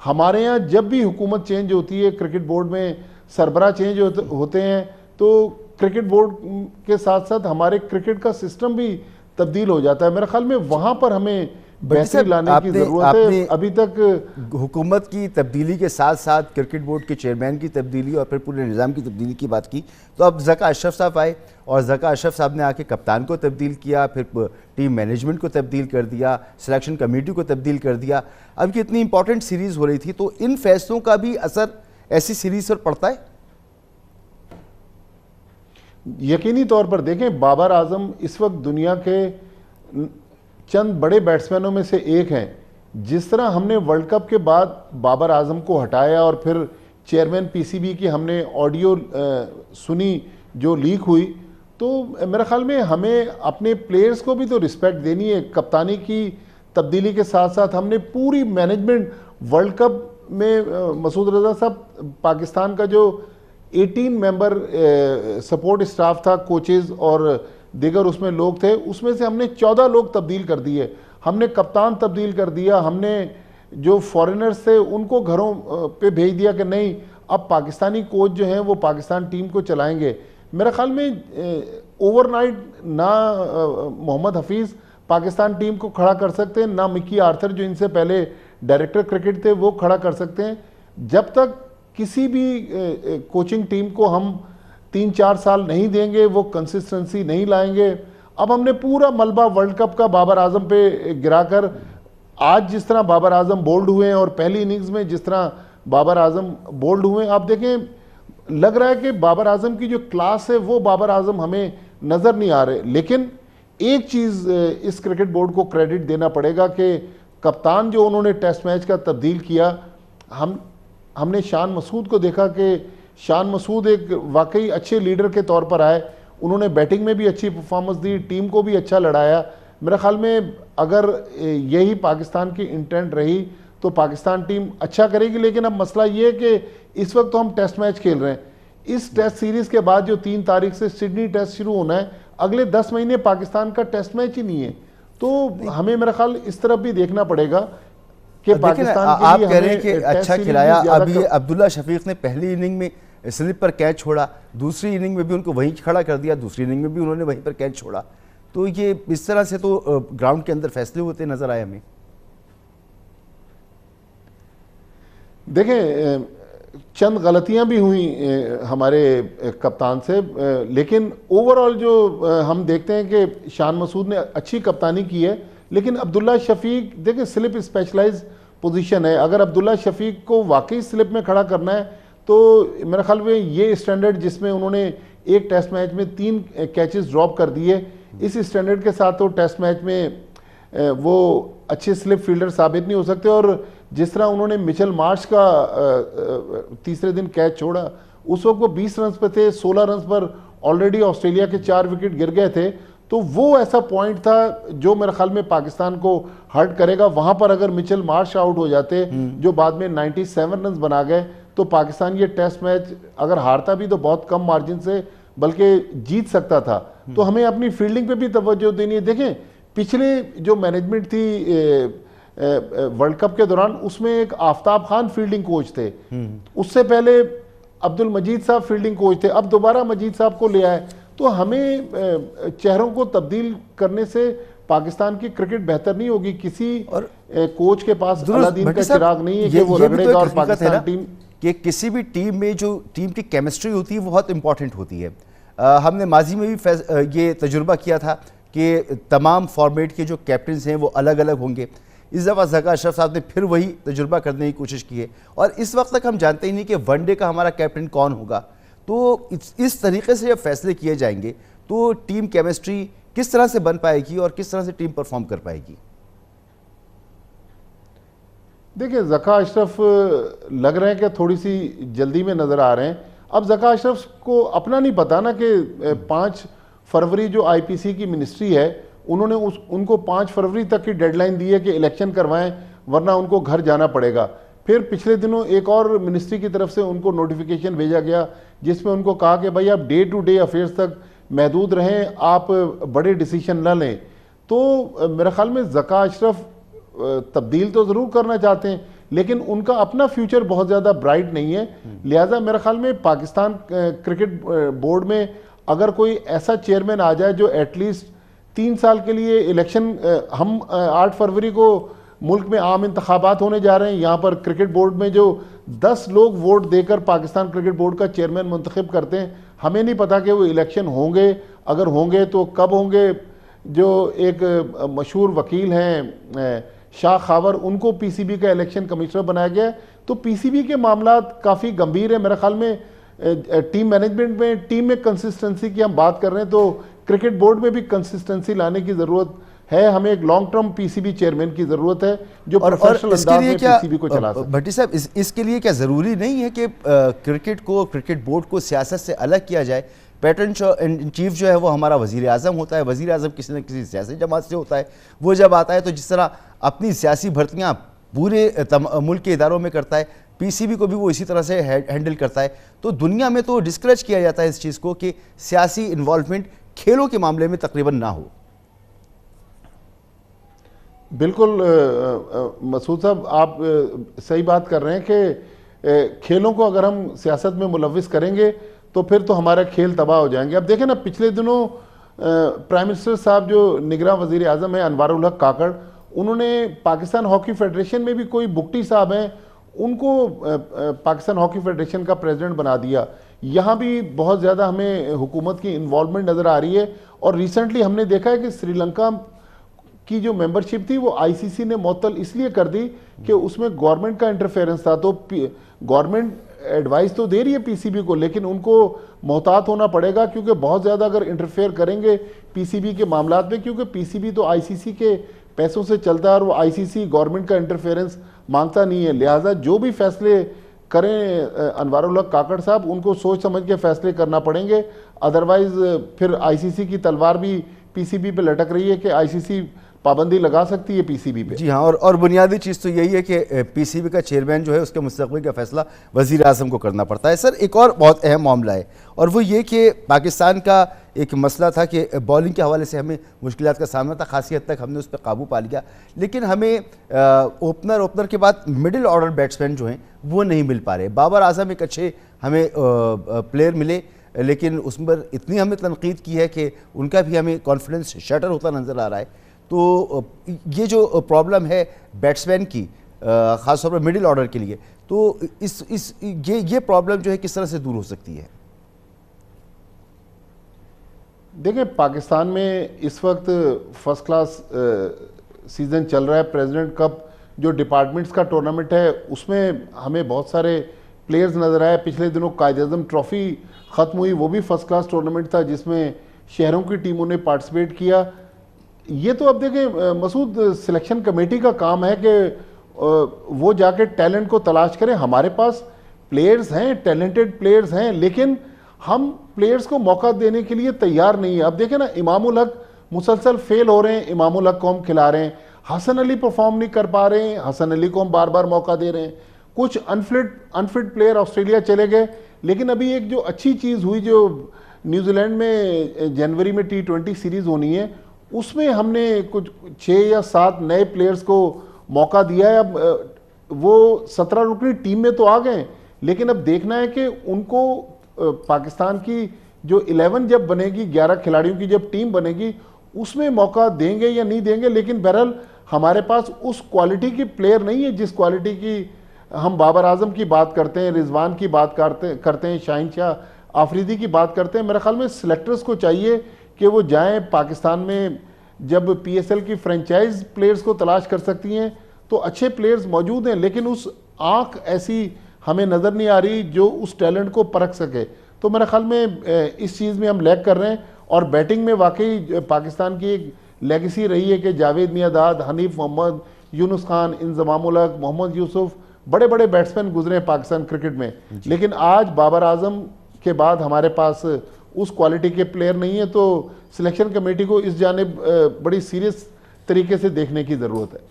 हमारे यहाँ जब भी हुकूमत चेंज होती है, क्रिकेट बोर्ड में सरबराह चेंज होते हैं, तो क्रिकेट बोर्ड के साथ साथ हमारे क्रिकेट का सिस्टम भी तब्दील हो जाता है। मेरे ख्याल में वहाँ पर हमें बेहतरी लाने की ज़रूरत है। अभी तक हुकूमत की तब्दीली के साथ साथ क्रिकेट बोर्ड के चेयरमैन की तब्दीली और फिर पूरे निज़ाम की तब्दीली की बात की, तो अब ज़का अशरफ साहब आए और ज़का अशरफ साहब ने आके कप्तान को तब्दील किया, फिर टीम मैनेजमेंट को तब्दील कर दिया, सिलेक्शन कमेटी को तब्दील कर दिया। अब की इतनी इंपॉर्टेंट सीरीज़ हो रही थी, तो इन फैसलों का भी असर ऐसी सीरीज़ पर पड़ता है? यकीनी तौर पर देखें, बाबर आजम इस वक्त दुनिया के चंद बड़े बैट्समैनों में से एक हैं। जिस तरह हमने वर्ल्ड कप के बाद बाबर आजम को हटाया और फिर चेयरमैन पीसीबी की हमने ऑडियो सुनी जो लीक हुई, तो मेरे ख्याल में हमें अपने प्लेयर्स को भी तो रिस्पेक्ट देनी है। कप्तानी की तब्दीली के साथ साथ हमने पूरी मैनेजमेंट वर्ल्ड कप में मसूद रजा साहब, पाकिस्तान का जो 18 मेंबर सपोर्ट स्टाफ था, कोचेज़ और दीगर उसमें लोग थे, उसमें से हमने 14 लोग तब्दील कर दिए। हमने कप्तान तब्दील कर दिया, हमने जो फॉरेनर्स थे उनको घरों पे भेज दिया कि नहीं, अब पाकिस्तानी कोच जो हैं वो पाकिस्तान टीम को चलाएंगे। मेरे ख्याल में ओवरनाइट ना मोहम्मद हफीज़ पाकिस्तान टीम को खड़ा कर सकते हैं, ना मिकी आर्थर जो इनसे पहले डायरेक्टर क्रिकेट थे वो खड़ा कर सकते हैं। जब तक किसी भी कोचिंग टीम को हम 3-4 साल नहीं देंगे, वो कंसिस्टेंसी नहीं लाएंगे। अब हमने पूरा मलबा वर्ल्ड कप का बाबर आजम पे गिराकर, आज जिस तरह बाबर आजम बोल्ड हुए हैं और पहली इनिंग्स में जिस तरह बाबर आजम बोल्ड हुए, आप देखें लग रहा है कि बाबर आजम की जो क्लास है वो बाबर आजम हमें नज़र नहीं आ रहे। लेकिन एक चीज़ इस क्रिकेट बोर्ड को क्रेडिट देना पड़ेगा कि कप्तान जो उन्होंने टेस्ट मैच का तब्दील किया, हमने शान मसूद को देखा कि शान मसूद एक वाकई अच्छे लीडर के तौर पर आए। उन्होंने बैटिंग में भी अच्छी परफॉर्मेंस दी, टीम को भी अच्छा लड़ाया। मेरे ख्याल में अगर यही पाकिस्तान की इंटेंट रही तो पाकिस्तान टीम अच्छा करेगी। लेकिन अब मसला ये है कि इस वक्त तो हम टेस्ट मैच खेल रहे हैं। इस टेस्ट सीरीज़ के बाद जो 3 तारीख से सिडनी टेस्ट शुरू होना है, अगले 10 महीने पाकिस्तान का टेस्ट मैच ही नहीं है। तो हमें मेरा ख्याल इस तरफ भी देखना पड़ेगा कि पाकिस्तान के आप लिए कह रहे हैं कि अच्छा खिलाया। अभी अब्दुल्ला शफीक ने पहली इनिंग में स्लिप पर कैच छोड़ा, दूसरी इनिंग में भी उनको वहीं खड़ा कर दिया, दूसरी इनिंग में भी उन्होंने वहीं पर कैच छोड़ा। तो ये इस तरह से तो ग्राउंड के अंदर फैसले होते नजर आए हमें। देखें, चंद गलतियां भी हुई हमारे कप्तान से, लेकिन ओवरऑल जो हम देखते हैं कि शान मसूद ने अच्छी कप्तानी की है। लेकिन अब्दुल्ला शफीक, देखिए स्लिप स्पेशलाइज पोजीशन है, अगर अब्दुल्ला शफीक को वाकई स्लिप में खड़ा करना है तो मेरे ख्याल में ये स्टैंडर्ड जिसमें उन्होंने एक टेस्ट मैच में 3 कैचेस ड्रॉप कर दिए, इस स्टैंडर्ड के साथ तो टेस्ट मैच में वो अच्छे स्लिप फील्डर साबित नहीं हो सकते। और जिस तरह उन्होंने मिचेल मार्श का तीसरे दिन कैच छोड़ा, उस वक्त वो 20 रन पर थे, 16 रन पर ऑलरेडी ऑस्ट्रेलिया के 4 विकेट गिर गए थे। तो वो ऐसा पॉइंट था जो मेरे ख्याल में पाकिस्तान को हर्ट करेगा। वहां पर अगर मिचेल मार्श आउट हो जाते जो बाद में 97 रन बना गए, तो पाकिस्तान ये टेस्ट मैच अगर हारता भी तो बहुत कम मार्जिन से, बल्कि जीत सकता था। तो हमें अपनी फील्डिंग पे भी तवज्जो देनी है। देखें, पिछले जो मैनेजमेंट थी वर्ल्ड कप के दौरान, उसमें एक आफ्ताब खान फील्डिंग कोच थे, उससे पहले अब्दुल मजीद साहब फील्डिंग कोच थे, अब दोबारा मजीद साहब को ले आए। तो हमें चेहरों को तब्दील करने से पाकिस्तान की क्रिकेट बेहतर नहीं होगी। किसी और कोच के पास अलादीन का चिराग नहीं है कि वो रगड़ेगा और पाकिस्तान टीम कि किसी भी टीम में जो टीम की केमिस्ट्री होती है वो बहुत इंपॉर्टेंट होती है। हमने माजी में भी ये तजुर्बा किया था कि तमाम फॉर्मेट के जो कैप्टन्स हैं वो अलग अलग होंगे। इस दफ़ा ज़का अशरफ साहब ने फिर वही तजुर्बा करने की कोशिश की है और इस वक्त तक हम जानते ही नहीं कि वनडे का हमारा कैप्टन कौन होगा। तो इस तरीके से जब फैसले किए जाएंगे तो टीम केमिस्ट्री किस तरह से बन पाएगी और किस तरह से टीम परफॉर्म कर पाएगी? देखिए, ज़का अशरफ लग रहे हैं कि थोड़ी सी जल्दी में नज़र आ रहे हैं। अब ज़का अशरफ को अपना नहीं पता ना कि 5 फरवरी जो आईपीसी की मिनिस्ट्री है, उन्होंने उनको 5 फरवरी तक की डेडलाइन दी है कि इलेक्शन करवाएं, वरना उनको घर जाना पड़ेगा। फिर पिछले दिनों एक और मिनिस्ट्री की तरफ से उनको नोटिफिकेशन भेजा गया जिसमें उनको कहा कि भाई आप डे टू डे अफेयर्स तक महदूद रहें, आप बड़े डिसीजन न लें। तो मेरे ख्याल में ज़का अशरफ तब्दील तो ज़रूर करना चाहते हैं, लेकिन उनका अपना फ्यूचर बहुत ज़्यादा ब्राइट नहीं है। लिहाजा मेरे ख्याल में पाकिस्तान क्रिकेट बोर्ड में अगर कोई ऐसा चेयरमैन आ जाए जो एटलीस्ट 3 साल के लिए इलेक्शन, हम 8 फरवरी को मुल्क में आम इंतखाबात होने जा रहे हैं, यहाँ पर क्रिकेट बोर्ड में जो 10 लोग वोट देकर पाकिस्तान क्रिकेट बोर्ड का चेयरमैन मुंतखब करते हैं, हमें नहीं पता कि वो इलेक्शन होंगे, अगर होंगे तो कब होंगे। जो एक मशहूर वकील हैं शाह खावर, उनको पीसीबी का इलेक्शन कमिश्नर बनाया गया है। तो पीसीबी के मामला काफ़ी गंभीर है मेरे ख्याल में। टीम मैनेजमेंट में, टीम में कंसिस्टेंसी की हम बात कर रहे हैं, तो क्रिकेट बोर्ड में भी कंसिस्टेंसी लाने की ज़रूरत है। हमें एक लॉन्ग टर्म पीसीबी चेयरमैन की ज़रूरत है जो प्रोफेशनल अंदाज में पीसीबी को चला सके। भट्टी साहब, इसके लिए क्या ज़रूरी नहीं है कि क्रिकेट बोर्ड को सियासत से अलग किया जाए? पैटर्न इन चीफ जो है वो हमारा वज़ीर आज़म होता है, वज़ीर आज़म किसी न किसी सियासी जमात से होता है। वो जब आता है तो जिस तरह अपनी सियासी भर्तियाँ पूरे मुल्क के इदारों में करता है, पीसीबी को भी वो इसी तरह से हैंडल करता है। तो दुनिया में तो डिस्करेज किया जाता है इस चीज़ को कि सियासी इन्वॉल्वमेंट खेलों के मामले में तकरीबन ना हो। बिल्कुल मसूद साहब, आप सही बात कर रहे हैं कि खेलों को अगर हम सियासत में मुलविस करेंगे तो फिर तो हमारे खेल तबाह हो जाएंगे। अब देखें ना, पिछले दिनों प्राइम मिनिस्टर साहब जो निगरां वज़ीर आज़म है अनवारुल हक काकड़, उन्होंने पाकिस्तान हॉकी फेडरेशन में भी कोई बुगटी साहब हैं, उनको पाकिस्तान हॉकी फेडरेशन का प्रेसिडेंट बना दिया। यहाँ भी बहुत ज़्यादा हमें हुकूमत की इन्वॉल्वमेंट नज़र आ रही है। और रिसेंटली हमने देखा है कि श्रीलंका की जो मेंबरशिप थी वो आईसीसी ने मुअत्तल इसलिए कर दी कि उसमें गवर्नमेंट का इंटरफेरेंस था। तो गवर्नमेंट एडवाइस तो दे रही है पीसीबी को, लेकिन उनको मोहतात होना पड़ेगा, क्योंकि बहुत ज़्यादा अगर इंटरफेयर करेंगे पीसीबी के मामलात में, क्योंकि पीसीबी तो आईसीसी के पैसों से चलता है और वो आईसीसी गवर्नमेंट का इंटरफेरेंस मांगता नहीं है। लिहाजा जो भी फैसले करें अनवारुल हक काकड़ साहब, उनको सोच समझ के फैसले करना पड़ेंगे। अदरवाइज फिर आईसीसी की तलवार भी पीसीबी पे लटक रही है कि आईसीसी पाबंदी लगा सकती है पीसीबी पे। जी हाँ, और बुनियादी चीज़ तो यही है कि पीसीबी का चेयरमैन जो है उसके मुस्तकबिल का फैसला वज़ीर आज़म को करना पड़ता है। सर, एक और बहुत अहम मामला है, और वो ये कि पाकिस्तान का एक मसला था कि बॉलिंग के हवाले से हमें मुश्किलात का सामना था। खासी हद तक हमने उस पर काबू पा लिया, लेकिन हमें ओपनर के बाद मिडिल ऑर्डर बैट्समैन जो हैं वो नहीं मिल पा रहे। बाबर आजम एक अच्छे हमें प्लेयर मिले, लेकिन उस पर इतनी हमने तनकीद की है कि उनका भी हमें कॉन्फिडेंस शटर होता नज़र आ रहा है। तो ये जो प्रॉब्लम है बैट्समैन की, ख़ासतौर पर मिडिल ऑर्डर के लिए, तो ये प्रॉब्लम जो है किस तरह से दूर हो सकती है? देखिए, पाकिस्तान में इस वक्त फर्स्ट क्लास सीज़न चल रहा है। प्रेसिडेंट कप जो डिपार्टमेंट्स का टूर्नामेंट है उसमें हमें बहुत सारे प्लेयर्स नज़र आए। पिछले दिनों कायद-ए-आज़म ट्रॉफ़ी ख़त्म हुई, वो भी फर्स्ट क्लास टूर्नामेंट था जिसमें शहरों की टीमों ने पार्टिसिपेट किया। ये तो अब देखें मसूद, सिलेक्शन कमेटी का काम है कि वो जाके टैलेंट को तलाश करें। हमारे पास प्लेयर्स हैं, टैलेंटेड प्लेयर्स हैं, लेकिन हम प्लेयर्स को मौका देने के लिए तैयार नहीं है। अब देखें ना, इमामुल हक मुसलसल फेल हो रहे हैं, इमामुल हक को हम खिला रहे हैं। हसन अली परफॉर्म नहीं कर पा रहे हैं, हसन अली को हम बार बार मौका दे रहे हैं। कुछ अनफिट प्लेयर ऑस्ट्रेलिया चले गए। लेकिन अभी एक जो अच्छी चीज़ हुई, जो न्यूजीलैंड में जनवरी में T20 सीरीज़ होनी है, उसमें हमने कुछ 6 या 7 नए प्लेयर्स को मौका दिया है। अब वो 17 रुकनी टीम में तो आ गए, लेकिन अब देखना है कि उनको पाकिस्तान की जो 11 जब बनेगी, 11 खिलाड़ियों की जब टीम बनेगी, उसमें मौका देंगे या नहीं देंगे। लेकिन बहरहाल हमारे पास उस क्वालिटी की प्लेयर नहीं है जिस क्वालिटी की हम बाबर आजम की बात करते हैं, रिजवान की बात करते हैं, शाहीन शाह आफरीदी की बात करते हैं। मेरे ख्याल में सिलेक्टर्स को चाहिए कि वो जाएं पाकिस्तान में। जब पीएसएल की फ्रेंचाइज प्लेयर्स को तलाश कर सकती हैं तो अच्छे प्लेयर्स मौजूद हैं, लेकिन उस आंख ऐसी हमें नज़र नहीं आ रही जो उस टैलेंट को परख सके। तो मेरे ख्याल में इस चीज़ में हम लैग कर रहे हैं। और बैटिंग में वाकई पाकिस्तान की एक लेगेसी रही है कि जावेद मियांदाद, हनीफ मोहम्मद, यूनुस खान, इंजमामुल हक, मोहम्मद यूसुफ, बड़े बड़े बैट्समैन गुजरे हैं पाकिस्तान क्रिकेट में। लेकिन आज बाबर आजम के बाद हमारे पास उस क्वालिटी के प्लेयर नहीं है। तो सिलेक्शन कमेटी को इस जानिब बड़ी सीरियस तरीके से देखने की ज़रूरत है।